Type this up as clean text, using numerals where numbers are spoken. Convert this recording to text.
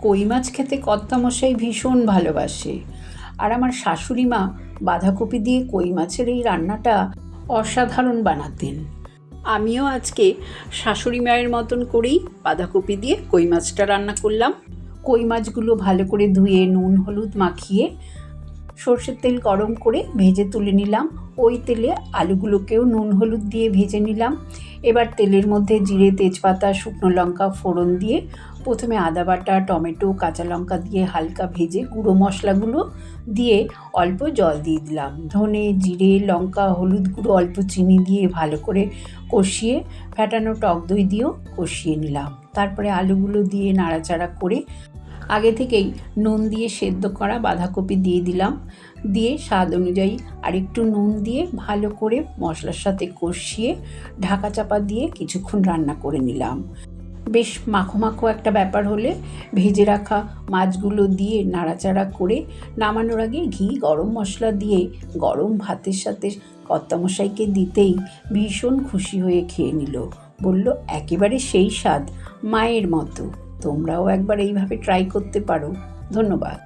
কই মাছ খেতে কর্তামশাই ভীষণ ভালোবাসে, আর আমার শাশুড়ি মা বাঁধাকপি দিয়ে কই মাছের এই রান্নাটা অসাধারণ বানাতেন। আমিও আজকে শাশুড়ি মায়ের মতন করেই বাঁধাকপি দিয়ে কই মাছটা রান্না করলাম। কই মাছগুলো ভালো করে ধুয়ে নুন হলুদ মাখিয়ে সর্ষের তেল গরম করে ভেজে তুলে নিলাম। ওই তেলে আলুগুলোকেও নুন হলুদ দিয়ে ভেজে নিলাম। এবার তেলের মধ্যে জিরে তেজপাতা শুকনো লঙ্কা ফোড়ন দিয়ে প্রথমে আদা বাটা টমেটো কাঁচা লঙ্কা দিয়ে হালকা ভেজে গুঁড়ো মশলাগুলো দিয়ে অল্প জল দিয়ে দিলাম। ধনে জিরে লঙ্কা হলুদ গুঁড়ো অল্প চিনি দিয়ে ভালো করে কষিয়ে ফ্যাটানো টক দই দিয়েও কষিয়ে নিলাম। তারপরে আলুগুলো দিয়ে নাড়াচাড়া করে আগে থেকেই নুন দিয়ে সেদ্ধ করা বাঁধাকপি দিয়ে দিলাম। দিয়ে স্বাদ অনুযায়ী আরেকটু নুন দিয়ে ভালো করে মশলার সাথে কষিয়ে ঢাকা চাপা দিয়ে কিছুক্ষণ রান্না করে নিলাম। বেশ মাখো মাখো একটা ব্যাপার হলে ভেজে রাখা মাছগুলো দিয়ে নাড়াচাড়া করে নামানোর আগে ঘি গরম মশলা দিয়ে গরম ভাতের সাথে কর্তামশাইকে দিতেই ভীষণ খুশি হয়ে খেয়ে নিল। বলল একেবারে সেই স্বাদ মায়ের মতো। তোমরাও একবার এইভাবে ট্রাই করতে পারো। ধন্যবাদ।